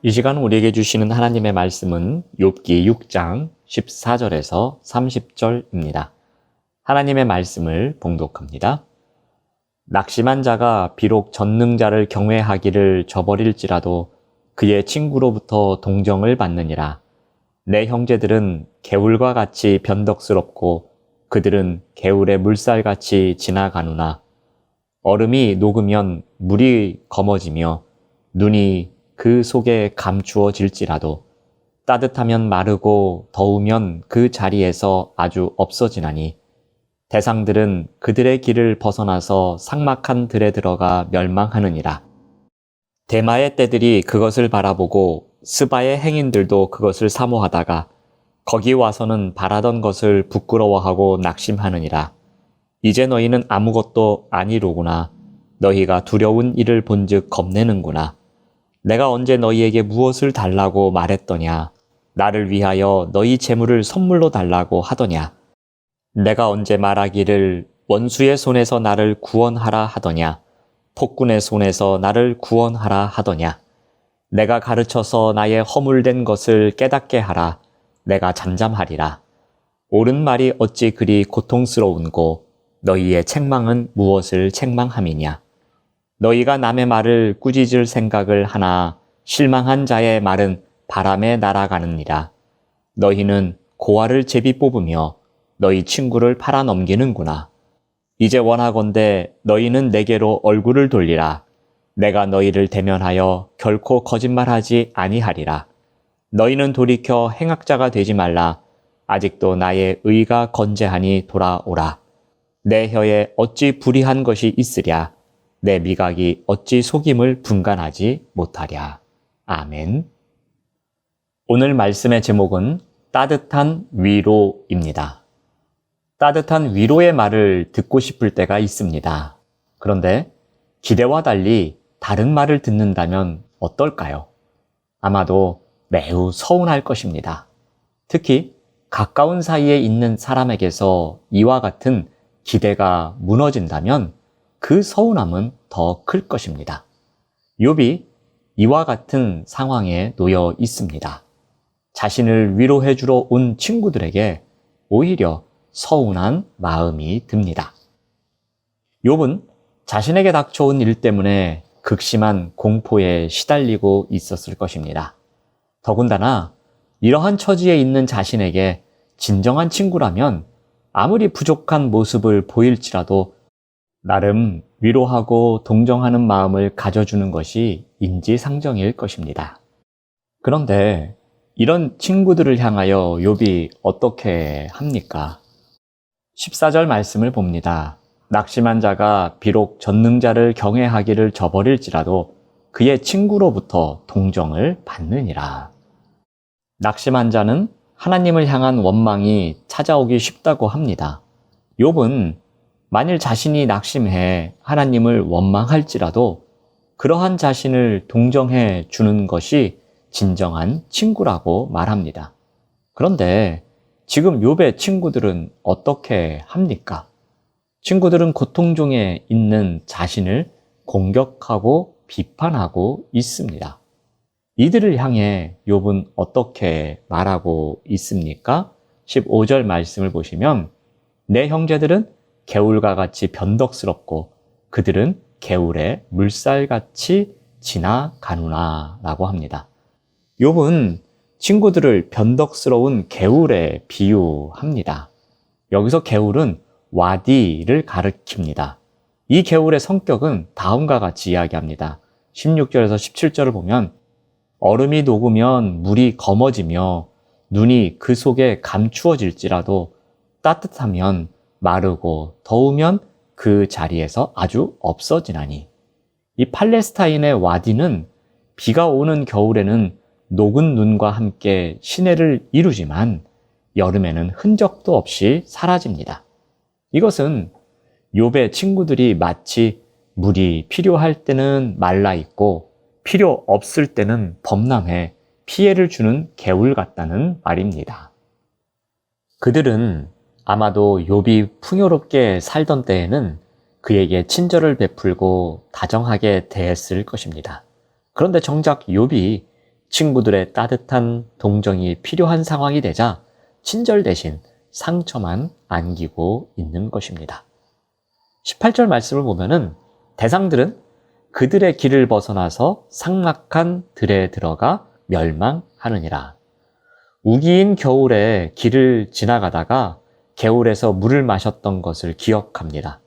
이 시간 우리에게 주시는 하나님의 말씀은 욥기 6장 14절에서 30절입니다. 하나님의 말씀을 봉독합니다. 낙심한 자가 비록 전능자를 경외하기를 저버릴지라도 그의 친구로부터 동정을 받느니라. 내 형제들은 개울과 같이 변덕스럽고 그들은 개울의 물살같이 지나가누나 얼음이 녹으면 물이 검어지며 눈이 그 속에 감추어질지라도 따뜻하면 마르고 더우면 그 자리에서 아주 없어지나니 대상들은 그들의 길을 벗어나서 삭막한 들에 들어가 멸망하느니라. 대마의 떼들이 그것을 바라보고 스바의 행인들도 그것을 사모하다가 거기 와서는 바라던 것을 부끄러워하고 낙심하느니라. 이제 너희는 아무것도 아니로구나. 너희가 두려운 일을 본즉 겁내는구나. 내가 언제 너희에게 무엇을 달라고 말했더냐? 나를 위하여 너희 재물을 선물로 달라고 하더냐? 내가 언제 말하기를 원수의 손에서 나를 구원하라 하더냐? 폭군의 손에서 나를 구원하라 하더냐? 내가 가르쳐서 나의 허물된 것을 깨닫게 하라. 내가 잠잠하리라. 옳은 말이 어찌 그리 고통스러운고 너희의 책망은 무엇을 책망함이냐? 너희가 남의 말을 꾸짖을 생각을 하나 실망한 자의 말은 바람에 날아가느니라. 너희는 고아를 제비 뽑으며 너희 친구를 팔아 넘기는구나. 이제 원하건대 너희는 내게로 얼굴을 돌리라. 내가 너희를 대면하여 결코 거짓말하지 아니하리라. 너희는 돌이켜 행악자가 되지 말라. 아직도 나의 의가 건재하니 돌아오라. 내 혀에 어찌 불의한 것이 있으랴. 내 미각이 어찌 속임을 분간하지 못하랴. 아멘. 오늘 말씀의 제목은 따뜻한 위로입니다. 따뜻한 위로의 말을 듣고 싶을 때가 있습니다. 그런데 기대와 달리 다른 말을 듣는다면 어떨까요? 아마도 매우 서운할 것입니다. 특히 가까운 사이에 있는 사람에게서 이와 같은 기대가 무너진다면 그 서운함은 더 클 것입니다. 욥이 이와 같은 상황에 놓여 있습니다. 자신을 위로해 주러 온 친구들에게 오히려 서운한 마음이 듭니다. 욥은 자신에게 닥쳐온 일 때문에 극심한 공포에 시달리고 있었을 것입니다. 더군다나 이러한 처지에 있는 자신에게 진정한 친구라면 아무리 부족한 모습을 보일지라도 나름 위로하고 동정하는 마음을 가져주는 것이 인지상정일 것입니다. 그런데 이런 친구들을 향하여 욥이 어떻게 합니까? 14절 말씀을 봅니다. 낙심한 자가 비록 전능자를 경외하기를 저버릴지라도 그의 친구로부터 동정을 받느니라. 낙심한 자는 하나님을 향한 원망이 찾아오기 쉽다고 합니다. 욥은 만일 자신이 낙심해 하나님을 원망할지라도 그러한 자신을 동정해 주는 것이 진정한 친구라고 말합니다. 그런데 지금 욥의 친구들은 어떻게 합니까? 친구들은 고통 중에 있는 자신을 공격하고 비판하고 있습니다. 이들을 향해 욥은 어떻게 말하고 있습니까? 15절 말씀을 보시면 내 형제들은 개울과 같이 변덕스럽고 그들은 개울의 물살같이 지나가누나 라고 합니다. 욥은 친구들을 변덕스러운 개울에 비유합니다. 여기서 개울은 와디를 가리킵니다. 이 개울의 성격은 다음과 같이 이야기합니다. 16절에서 17절을 보면 얼음이 녹으면 물이 검어지며 눈이 그 속에 감추어질지라도 따뜻하면 마르고 더우면 그 자리에서 아주 없어지나니. 이 팔레스타인의 와디는 비가 오는 겨울에는 녹은 눈과 함께 시내를 이루지만 여름에는 흔적도 없이 사라집니다. 이것은 욥의 친구들이 마치 물이 필요할 때는 말라 있고 필요 없을 때는 범람해 피해를 주는 개울 같다는 말입니다. 그들은 아마도 욥이 풍요롭게 살던 때에는 그에게 친절을 베풀고 다정하게 대했을 것입니다. 그런데 정작 욥이 친구들의 따뜻한 동정이 필요한 상황이 되자 친절 대신 상처만 안기고 있는 것입니다. 18절 말씀을 보면은 대상들은 그들의 길을 벗어나서 삭막한 들에 들어가 멸망하느니라. 우기인 겨울에 길을 지나가다가 개울에서 물을 마셨던 것을 기억합니다.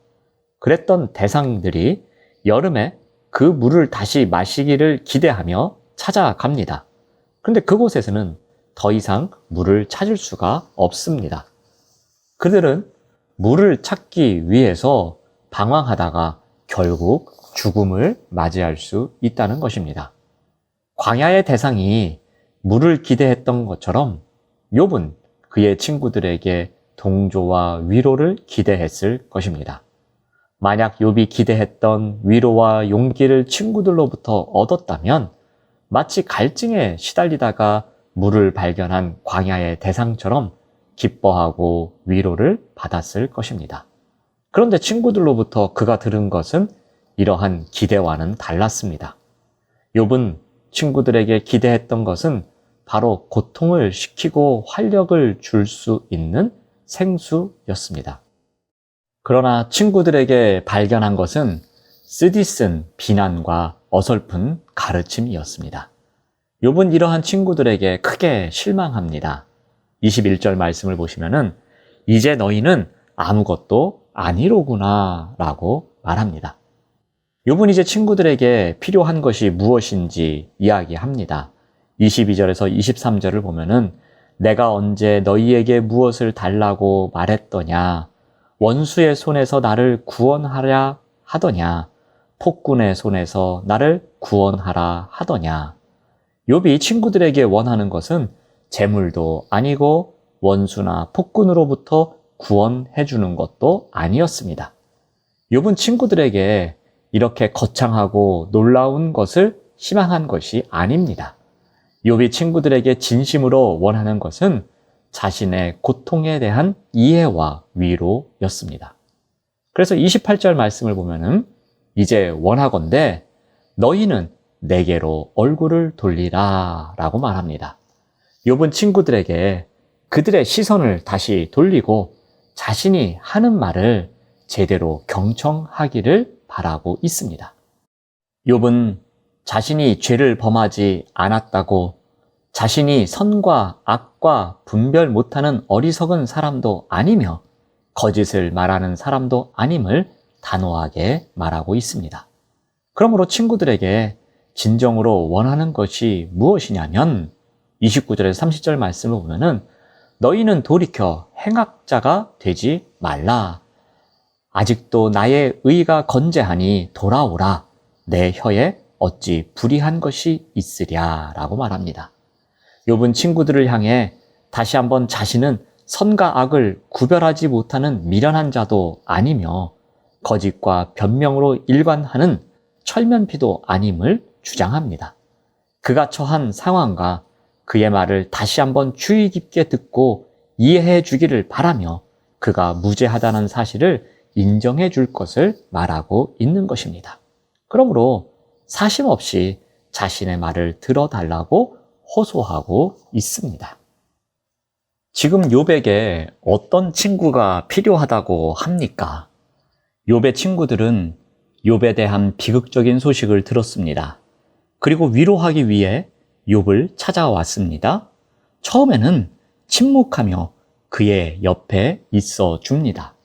그랬던 대상들이 여름에 그 물을 다시 마시기를 기대하며 찾아갑니다. 그런데 그곳에서는 더 이상 물을 찾을 수가 없습니다. 그들은 물을 찾기 위해서 방황하다가 결국 죽음을 맞이할 수 있다는 것입니다. 광야의 대상이 물을 기대했던 것처럼 욥은 그의 친구들에게 동조와 위로를 기대했을 것입니다. 만약 욥이 기대했던 위로와 용기를 친구들로부터 얻었다면 마치 갈증에 시달리다가 물을 발견한 광야의 대상처럼 기뻐하고 위로를 받았을 것입니다. 그런데 친구들로부터 그가 들은 것은 이러한 기대와는 달랐습니다. 욥은 친구들에게 기대했던 것은 바로 고통을 식히고 활력을 줄 수 있는 생수였습니다. 그러나 친구들에게 발견한 것은 쓰디쓴 비난과 어설픈 가르침이었습니다. 욥은 이러한 친구들에게 크게 실망합니다. 21절 말씀을 보시면은 이제 너희는 아무것도 아니로구나 라고 말합니다. 욥은 이제 친구들에게 필요한 것이 무엇인지 이야기합니다. 22절에서 23절을 보면은 내가 언제 너희에게 무엇을 달라고 말했더냐? 원수의 손에서 나를 구원하라 하더냐? 폭군의 손에서 나를 구원하라 하더냐? 욥이 친구들에게 원하는 것은 재물도 아니고 원수나 폭군으로부터 구원해 주는 것도 아니었습니다. 욥은 친구들에게 이렇게 거창하고 놀라운 것을 희망한 것이 아닙니다. 욥이 친구들에게 진심으로 원하는 것은 자신의 고통에 대한 이해와 위로였습니다. 그래서 28절 말씀을 보면은 이제 원하건대 너희는 내게로 얼굴을 돌리라 라고 말합니다. 욥은 친구들에게 그들의 시선을 다시 돌리고 자신이 하는 말을 제대로 경청하기를 바라고 있습니다. 욥은 자신이 죄를 범하지 않았다고 자신이 선과 악과 분별 못하는 어리석은 사람도 아니며 거짓을 말하는 사람도 아님을 단호하게 말하고 있습니다. 그러므로 친구들에게 진정으로 원하는 것이 무엇이냐면 29절에서 30절 말씀을 보면은 너희는 돌이켜 행악자가 되지 말라. 아직도 나의 의가 건재하니 돌아오라. 내 혀에 어찌 불의한 것이 있으랴 라고 말합니다. 욥은 친구들을 향해 다시 한번 자신은 선과 악을 구별하지 못하는 미련한 자도 아니며 거짓과 변명으로 일관하는 철면피도 아님을 주장합니다. 그가 처한 상황과 그의 말을 다시 한번 주의 깊게 듣고 이해해 주기를 바라며 그가 무죄하다는 사실을 인정해 줄 것을 말하고 있는 것입니다. 그러므로 사심 없이 자신의 말을 들어달라고 호소하고 있습니다. 지금 욥에게 어떤 친구가 필요하다고 합니까? 욥의 친구들은 욥에 대한 비극적인 소식을 들었습니다. 그리고 위로하기 위해 욥을 찾아왔습니다. 처음에는 침묵하며 그의 옆에 있어 줍니다.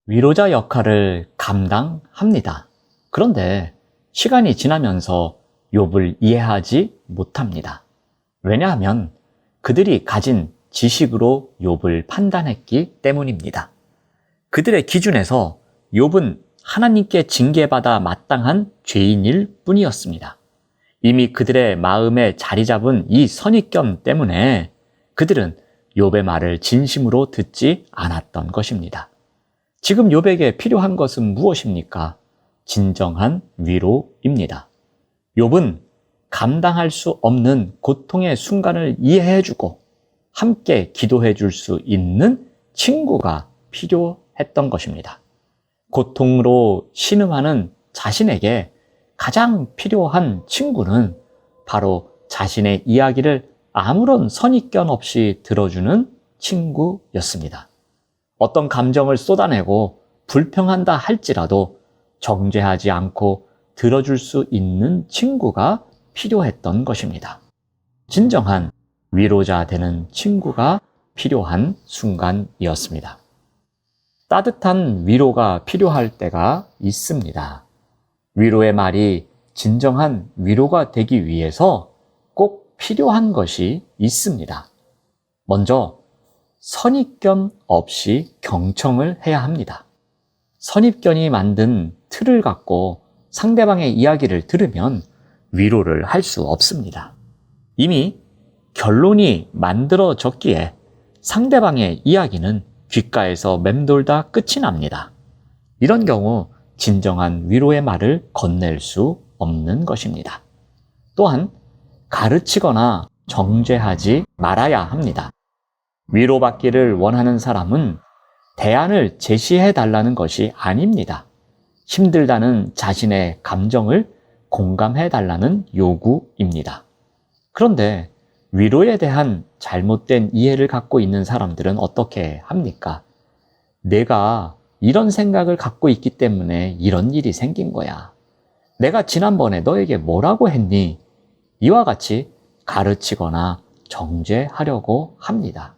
위로자 역할을 감당합니다. 그런데 시간이 지나면서 욥을 이해하지 못합니다. 왜냐하면 그들이 가진 지식으로 욥을 판단했기 때문입니다. 그들의 기준에서 욥은 하나님께 징계받아 마땅한 죄인일 뿐이었습니다. 이미 그들의 마음에 자리 잡은 이 선입견 때문에 그들은 욥의 말을 진심으로 듣지 않았던 것입니다. 지금 욥에게 필요한 것은 무엇입니까? 진정한 위로입니다. 욥은 감당할 수 없는 고통의 순간을 이해해주고 함께 기도해 줄 수 있는 친구가 필요했던 것입니다. 고통으로 신음하는 자신에게 가장 필요한 친구는 바로 자신의 이야기를 아무런 선입견 없이 들어주는 친구였습니다. 어떤 감정을 쏟아내고 불평한다 할지라도 정죄하지 않고 들어줄 수 있는 친구가 필요했던 것입니다. 진정한 위로자 되는 친구가 필요한 순간이었습니다. 따뜻한 위로가 필요할 때가 있습니다. 위로의 말이 진정한 위로가 되기 위해서 꼭 필요한 것이 있습니다. 먼저 선입견 없이 경청을 해야 합니다. 선입견이 만든 틀을 갖고 상대방의 이야기를 들으면 위로를 할 수 없습니다. 이미 결론이 만들어졌기에 상대방의 이야기는 귓가에서 맴돌다 끝이 납니다. 이런 경우 진정한 위로의 말을 건넬 수 없는 것입니다. 또한 가르치거나 정죄하지 말아야 합니다. 위로받기를 원하는 사람은 대안을 제시해 달라는 것이 아닙니다. 힘들다는 자신의 감정을 공감해 달라는 요구입니다. 그런데 위로에 대한 잘못된 이해를 갖고 있는 사람들은 어떻게 합니까? 내가 이런 생각을 갖고 있기 때문에 이런 일이 생긴 거야. 내가 지난번에 너에게 뭐라고 했니? 이와 같이 가르치거나 정죄하려고 합니다.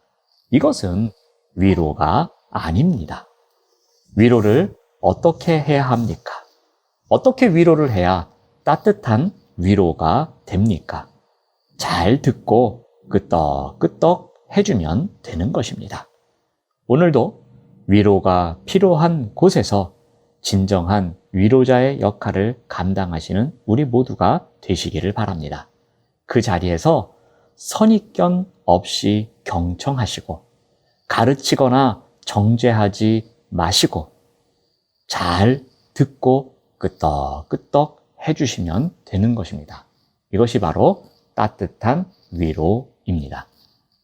이것은 위로가 아닙니다. 위로를 어떻게 해야 합니까? 어떻게 위로를 해야 따뜻한 위로가 됩니까? 잘 듣고 끄떡끄떡 해주면 되는 것입니다. 오늘도 위로가 필요한 곳에서 진정한 위로자의 역할을 감당하시는 우리 모두가 되시기를 바랍니다. 그 자리에서 선입견 없이 경청하시고 가르치거나 정죄하지 마시고 잘 듣고 끄떡끄떡 해주시면 되는 것입니다. 이것이 바로 따뜻한 위로입니다.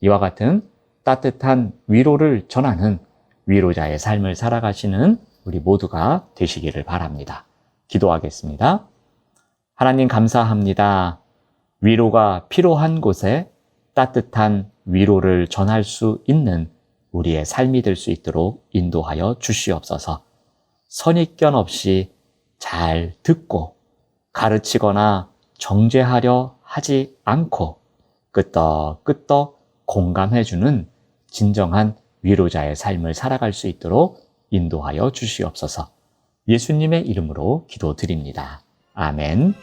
이와 같은 따뜻한 위로를 전하는 위로자의 삶을 살아가시는 우리 모두가 되시기를 바랍니다. 기도하겠습니다. 하나님 감사합니다. 위로가 필요한 곳에 따뜻한 위로를 전할 수 있는 우리의 삶이 될 수 있도록 인도하여 주시옵소서. 선입견 없이 잘 듣고 가르치거나 정죄하려 하지 않고 끄떡끄떡 공감해주는 진정한 위로자의 삶을 살아갈 수 있도록 인도하여 주시옵소서. 예수님의 이름으로 기도드립니다. 아멘.